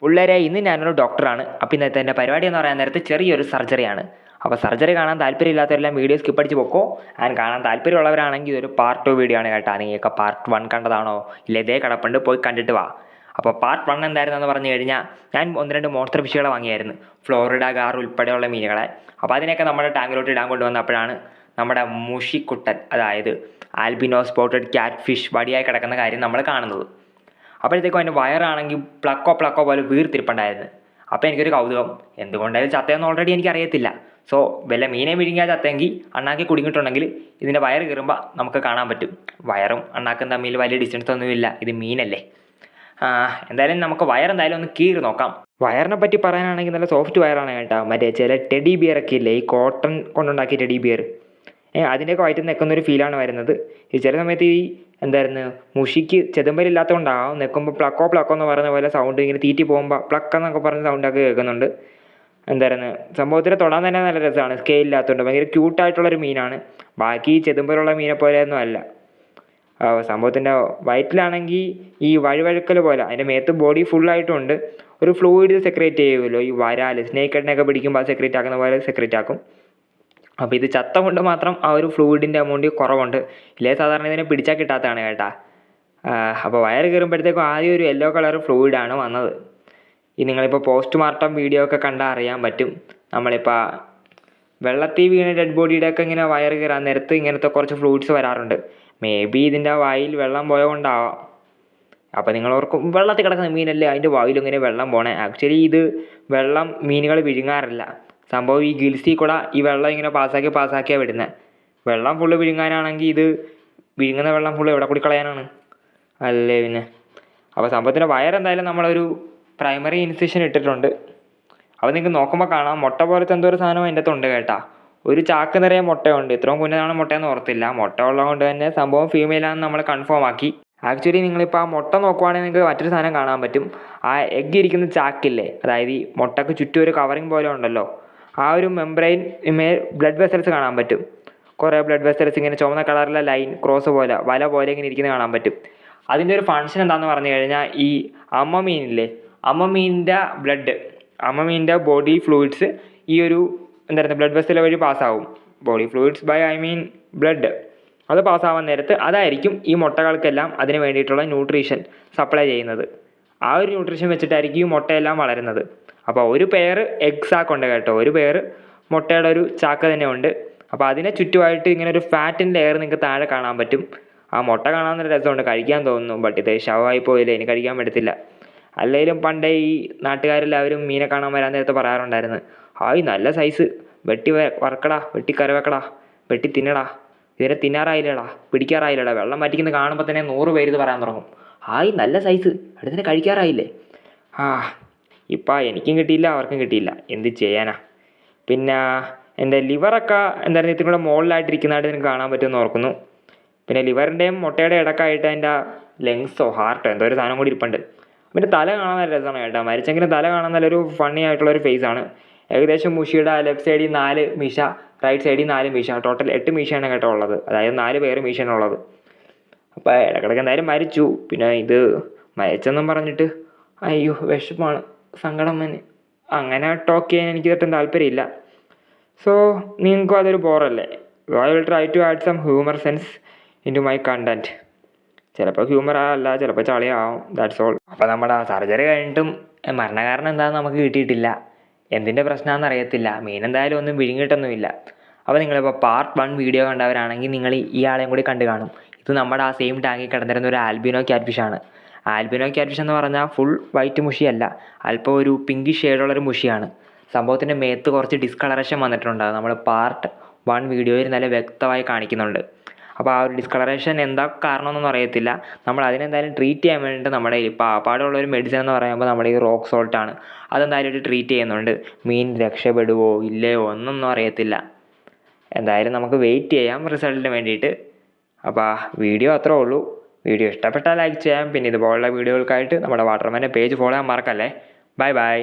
പിള്ളേരെ ഇന്ന് ഞാനൊരു ഡോക്ടറാണ്. അപ്പോൾ ഇന്നത്തെ എൻ്റെ പരിപാടി എന്ന് പറയാൻ നേരത്ത് ചെറിയൊരു സർജറിയാണ്. അപ്പോൾ സർജറി കാണാൻ താല്പര്യമില്ലാത്തവരെല്ലാം വീഡിയോ സ്കിപ്പ് അടിച്ച് പൊക്കോ. ആൻഡ് കാണാൻ താല്പര്യമുള്ളവരാണെങ്കിൽ ഇതൊരു പാർട്ട് 2 വീഡിയോ ആണ് കേട്ടോ. നീയൊക്കെ പാർട്ട് 1 കണ്ടതാണോ? ഇല്ല, ഇതേ കിടപ്പുണ്ട്, പോയി കണ്ടിട്ട് വാ. അപ്പോൾ പാർട്ട് 1 എന്തായിരുന്നെന്ന് പറഞ്ഞു കഴിഞ്ഞാൽ ഞാൻ 1-2 മോൺസ്റ്റർ ഫിഷുകളെ വാങ്ങിയായിരുന്നു, ഫ്ലോറിഡ ഗാർ ഉൾപ്പെടെയുള്ള മീനുകളെ. അപ്പോൾ അതിനൊക്കെ നമ്മുടെ ടാങ്കിലോട്ട് ഇടാൻ കൊണ്ടുവന്നപ്പോഴാണ് നമ്മുടെ മുഷിക്കുട്ടൻ, അതായത് ആൽബിനോ സ്പോട്ടഡ് ക്യാറ്റ് ഫിഷ് വടിയായി കിടക്കുന്ന കാര്യം നമ്മൾ കാണുന്നത്. അപ്പോഴത്തേക്കും അതിൻ്റെ വയറാണെങ്കിൽ പ്ലക്കോ പോലെ വീർത്തിരിപ്പുണ്ടായിരുന്നു. അപ്പോൾ എനിക്കൊരു കൗതുകം, എന്തുകൊണ്ടായാലും ചത്തയെന്ന് ഓൾറെഡി എനിക്കറിയത്തില്ല. സോ വല്ല മീനെ വിഴുങ്ങിയാൽ ചത്തെങ്കിൽ അണ്ണാക്കി കുടുങ്ങിയിട്ടുണ്ടെങ്കിൽ ഇതിൻ്റെ വയറ് കീറുമ്പോൾ നമുക്ക് കാണാൻ പറ്റും. വയറും അണ്ണാക്കും തമ്മിൽ വലിയ ഡിസ്റ്റൻസ് ഒന്നുമില്ല, ഇത് മീനല്ലേ. എന്തായാലും നമുക്ക് വയറെന്തായാലും ഒന്ന് കീറി നോക്കാം. വയറിനെ പറ്റി പറയാനാണെങ്കിൽ നല്ല സോഫ്റ്റ് വയറാണ് കേട്ടോ. മറ്റേ ചില ടെഡി ബിയറൊക്കെ ഇല്ലേ, ഈ കോട്ടൺ കൊണ്ടുണ്ടാക്കിയ ടെഡി ബിയർ, അതിൻ്റെയൊക്കെ വയറ്റിൽ നിൽക്കുന്നൊരു ഫീലാണ് വരുന്നത്. ഈ ചില സമയത്ത് ഈ എന്തായിരുന്നു മുഷിക്ക് ചെതുമ്പലില്ലാത്തതുകൊണ്ടാകും നിൽക്കുമ്പോൾ പ്ലക്കോ എന്ന് പറയുന്ന പോലെ സൗണ്ട്, ഇങ്ങനെ തീറ്റി പോകുമ്പോൾ പ്ലക്കെന്നൊക്കെ പറഞ്ഞ സൗണ്ടൊക്കെ കേൾക്കുന്നുണ്ട്. എന്തായിരുന്നു സംഭവത്തിൽ തൊടാൻ തന്നെ നല്ല രസമാണ്, സ്കെയിലില്ലാത്തതുകൊണ്ട് ഭയങ്കര ക്യൂട്ടായിട്ടുള്ളൊരു മീനാണ്. ബാക്കി ചെതുമ്പലുള്ള മീനെ പോലെയൊന്നും അല്ല. സംഭവത്തിൻ്റെ വയറ്റിലാണെങ്കിൽ ഈ വഴുവഴുക്കൽ പോലെ, അതിൻ്റെ മേത്ത് ബോഡി ഫുള്ളായിട്ടുണ്ട്. ഒരു ഫ്ലൂയിഡ് സെക്രേറ്റ് ചെയ്യുമല്ലോ, ഈ വരാൽ സ്നേക്ക് ഹെഡിനെയൊക്കെ പിടിക്കുമ്പോൾ അത് സെക്രേറ്റ് ആക്കുന്ന പോലെ സെക്രേറ്റ് ആക്കും. അപ്പോൾ ഇത് ചത്ത കൊണ്ട് മാത്രം ആ ഒരു ഫ്ലൂയിഡിൻ്റെ എമൗണ്ട് കുറവുണ്ട്. ഇല്ലേ സാധാരണ ഇതിനെ പിടിച്ചാൽ കിട്ടാത്തതാണ് കേട്ടാ. അപ്പോൾ വയറ് കയറുമ്പോഴത്തേക്കും ആദ്യം ഒരു യെല്ലോ കളർ ഫ്ലൂയിഡാണ് വന്നത്. ഈ നിങ്ങളിപ്പോൾ പോസ്റ്റ്മോർട്ടം വീഡിയോ ഒക്കെ കണ്ടാൽ അറിയാൻ പറ്റും. നമ്മളിപ്പോൾ വെള്ളത്തിൽ വീണ ഡെഡ് ബോഡിയുടെയൊക്കെ ഇങ്ങനെ വയറ് കയറാൻ നേരത്ത് ഇങ്ങനത്തെ കുറച്ച് ഫ്ലൂയിഡ്സ് വരാറുണ്ട്. മേ ബി ഇതിൻ്റെ വായിൽ വെള്ളം പോയ കൊണ്ടാവാം. അപ്പോൾ നിങ്ങൾ ഓർക്കും വെള്ളത്തിൽ കിടക്കുന്ന മീനല്ലേ അതിൻ്റെ വായിൽ ഇങ്ങനെ വെള്ളം പോണേ. ആക്ച്വലി ഇത് വെള്ളം മീനുകൾ വിഴുങ്ങാറില്ല. സംഭവം ഈ ഗിൽസിൽ കൂടെ ഈ വെള്ളം ഇങ്ങനെ പാസ്സാക്കിയാണ് വിടുന്നത്. വെള്ളം ഫുള്ള് വിഴുങ്ങാനാണെങ്കിൽ ഇത് വിഴുങ്ങുന്ന വെള്ളം ഫുള്ള് എവിടെ കൂടി കളയാനാണ്, അല്ലേ പിന്നെ. അപ്പോൾ സംഭവത്തിൻ്റെ വയറെന്തായാലും നമ്മളൊരു പ്രൈമറി ഇൻസിഷൻ ഇട്ടിട്ടുണ്ട്. അപ്പോൾ നിങ്ങൾക്ക് നോക്കുമ്പോൾ കാണാം മുട്ട പോലത്തെ എന്തോ ഒരു സാധനം അതിൻ്റെ അകത്തുണ്ട് കേട്ടാ. ഒരു ചാക്ക് നിറയെ മുട്ടയുണ്ട്. ഇത്രയും കുഞ്ഞതാണ് മുട്ടയെന്ന് ഓർത്തില്ല. മുട്ട ഉള്ളതുകൊണ്ട് തന്നെ സംഭവം ഫീമെയിലാണെന്ന് നമ്മൾ കൺഫേം ആക്കി. ആക്ച്വലി നിങ്ങളിപ്പോൾ ആ മുട്ട നോക്കുവാണെങ്കിൽ നിങ്ങൾക്ക് മറ്റൊരു സാധനം കാണാൻ പറ്റും. ആ എഗ്ഗ് ഇരിക്കുന്ന ചാക്കില്ലേ, അതായത് ഈ മുട്ടക്ക് ചുറ്റും ഒരു കവറിങ് പോലെ ഉണ്ടല്ലോ, ആ ഒരു മെംബ്രെയിൻ ബ്ലഡ് വെസൽസ് കാണാൻ പറ്റും. കുറേ ബ്ലഡ് വെസൽസ് ഇങ്ങനെ ചുവന്ന കളറിലെ ലൈൻ ക്രോസ് പോലെ വല പോലെ ഇങ്ങനെ ഇരിക്കുന്നത് കാണാൻ പറ്റും. അതിൻ്റെ ഒരു ഫങ്ഷൻ എന്താണെന്ന് പറഞ്ഞു കഴിഞ്ഞാൽ ഈ അമ്മ മീനിൻ്റെ ബോഡി ഫ്ലൂയിഡ്സ് ഈ ഒരു എന്തായിരുന്നു ബ്ലഡ് വെസൽ വഴി പാസ്സാവും. ബോഡി ഫ്ലൂയിഡ്സ് ബ്ലഡ് അത് പാസ്സാവാൻ നേരത്ത് അതായിരിക്കും ഈ മുട്ടകൾക്കെല്ലാം അതിന് വേണ്ടിയിട്ടുള്ള ന്യൂട്രീഷൻ സപ്ലൈ ചെയ്യുന്നത്. ആ ഒരു ന്യൂട്രീഷൻ വെച്ചിട്ടായിരിക്കും ഈ മുട്ടയെല്ലാം വളരുന്നത്. അപ്പോൾ ഒരു പെയർ എഗ് സാക്കുണ്ട് കേട്ടോ, ഒരു പെയർ മുട്ടയുടെ ഒരു ചാക്ക് തന്നെ ഉണ്ട്. അപ്പോൾ അതിനെ ചുറ്റുമായിട്ട് ഇങ്ങനെ ഒരു ഫാറ്റിൻ്റെ ലെയർ നിങ്ങൾക്ക് താഴെ കാണാൻ പറ്റും. ആ മുട്ട കാണാൻ നല്ല രസമുണ്ട്, കഴിക്കാൻ തോന്നുന്നു. ബട്ട് ഇത് ശവമായി പോയില്ലേ, ഇനി കഴിക്കാൻ പറ്റത്തില്ല. അല്ലെങ്കിലും പണ്ടേ ഈ നാട്ടുകാരെല്ലാവരും മീനെ കാണാൻ വരാൻ നേരത്തെ പറയാറുണ്ടായിരുന്നു, ഹായ് നല്ല സൈസ്, വെട്ടി വറക്കടാ, വെട്ടി കറിവെക്കടാ, വെട്ടി തിന്നടാ, ഇതിനെ തിന്നാറായില്ലടാ, പിടിക്കാറായില്ലടാ. വെള്ളം വറ്റിക്കുന്നത് കാണുമ്പോൾ തന്നെ 100 പേര് ഇത് പറയാൻ തുടങ്ങും, ഹായ് നല്ല സൈസ്, അടുത്തിനെ കഴിക്കാറായില്ലേ. ഇപ്പം എനിക്കും കിട്ടിയില്ല, അവർക്കും കിട്ടിയില്ല, എന്ത് ചെയ്യാനാ. പിന്നെ എൻ്റെ ലിവറൊക്കെ എന്തായിരുന്നു ഇത്തിരി കൂടെ മുകളിലായിട്ടിരിക്കുന്നതായിട്ട് നിങ്ങൾക്ക് കാണാൻ പറ്റുമെന്ന് ഓർക്കുന്നു. പിന്നെ ലിവറിൻ്റെയും മുട്ടയുടെ ഇടക്കായിട്ട് അതിൻ്റെ ലെങ്സോ ഹാർട്ടോ എന്തോ ഒരു സാധനം കൂടി ഇരിപ്പുണ്ട്. പിന്നെ തല കാണാൻ നല്ല രസമാണ് കേട്ടോ. മരിച്ചെങ്കിലും തല കാണാൻ നല്ലൊരു ഫണ്ണി ആയിട്ടുള്ളൊരു ഫേസാണ്. ഏകദേശം മുഷിയുടെ ലെഫ്റ്റ് സൈഡിൽ 4 മീശ, റൈറ്റ് സൈഡിൽ 4 മീശ, ടോട്ടൽ 8 മീശയാണ് കേട്ടോ ഉള്ളത്. അതായത് 4 പേര് മീശയാണ് ഉള്ളത്. അപ്പോൾ ഇടക്കിടക്ക് എന്തായാലും മരിച്ചു. പിന്നെ ഇത് മരിച്ചെന്നും പറഞ്ഞിട്ട് അയ്യോ വിഷമാണ്, സങ്കടം തന്നെ. അങ്ങനെ ടോക്ക് ചെയ്യാൻ എനിക്ക് ഒട്ടും താല്പര്യമില്ല. സോ നിങ്ങൾക്കും അതൊരു ബോറല്ലേ. I will try to add some humour sense into my content. ചിലപ്പോൾ ഹ്യൂമർ അല്ല, ചിലപ്പോൾ ചളിയാവും, ദാറ്റ്സ് ഓൾ. അപ്പോൾ നമ്മുടെ സർജറി കഴിഞ്ഞിട്ടും മരണകാരണം എന്താണെന്ന് നമുക്ക് കിട്ടിയിട്ടില്ല. എന്തിൻ്റെ പ്രശ്നമാണെന്ന് അറിയത്തില്ല. മീനെന്തായാലും ഒന്നും വിഴുങ്ങിയിട്ടൊന്നുമില്ല. അപ്പോൾ നിങ്ങളിപ്പോൾ പാർട്ട് 1 വീഡിയോ കണ്ടവരാണെങ്കിൽ നിങ്ങൾ ഈ ആളെയും കൂടി കണ്ടു കാണും. ഇത് നമ്മുടെ ആ സെയിം ടാങ്കിൽ കിടന്നിരുന്ന ഒരു ആൽബിനോ ക്യാറ്റ് ഫിഷാണ്. ആൽബിനോ ക്യാറ്റ് ഫിഷ് എന്ന് പറഞ്ഞാൽ ഫുൾ വൈറ്റ് മുഷിയല്ല, അല്പം ഒരു പിങ്കിഷ് ഷെയ്ഡുള്ളൊരു മുഷിയാണ്. സംഭവത്തിൻ്റെ മേത്ത് കുറച്ച് ഡിസ്കളറേഷൻ വന്നിട്ടുണ്ട്. നമ്മൾ പാർട്ട് 1 വീഡിയോയിൽ നല്ല വ്യക്തമായി കാണിക്കുന്നുണ്ട്. അപ്പോൾ ആ ഒരു ഡിസ്കളറേഷൻ എന്താ കാരണമെന്നൊന്നും അറിയത്തില്ല. നമ്മൾ അതിനെന്തായാലും ട്രീറ്റ് ചെയ്യാൻ വേണ്ടിയിട്ട് നമ്മുടെ ഇപ്പോൾ ആപ്പാടുള്ളൊരു മെഡിസിൻ എന്ന് പറയുമ്പോൾ നമ്മുടെ ഈ റോക്ക് സോൾട്ടാണ്. അതെന്തായാലും ഒരു ട്രീറ്റ് ചെയ്യുന്നുണ്ട്. മീൻ രക്ഷപ്പെടുവോ ഇല്ലയോ ഒന്നൊന്നും അറിയത്തില്ല. എന്തായാലും നമുക്ക് വെയിറ്റ് ചെയ്യാം റിസൾട്ടിന് വേണ്ടിയിട്ട്. അപ്പോൾ വീഡിയോ അത്രേ ഉള്ളൂ. വീഡിയോ ഇഷ്ടപ്പെട്ടാൽ ലൈക്ക് ചെയ്യാം. പിന്നെ ഇതുപോലുള്ള വീഡിയോകൾക്കായിട്ട് നമ്മുടെ വാട്ടർമാൻ്റെ പേജ് ഫോളോ ചെയ്യാൻ മറക്കല്ലേ. ബൈ.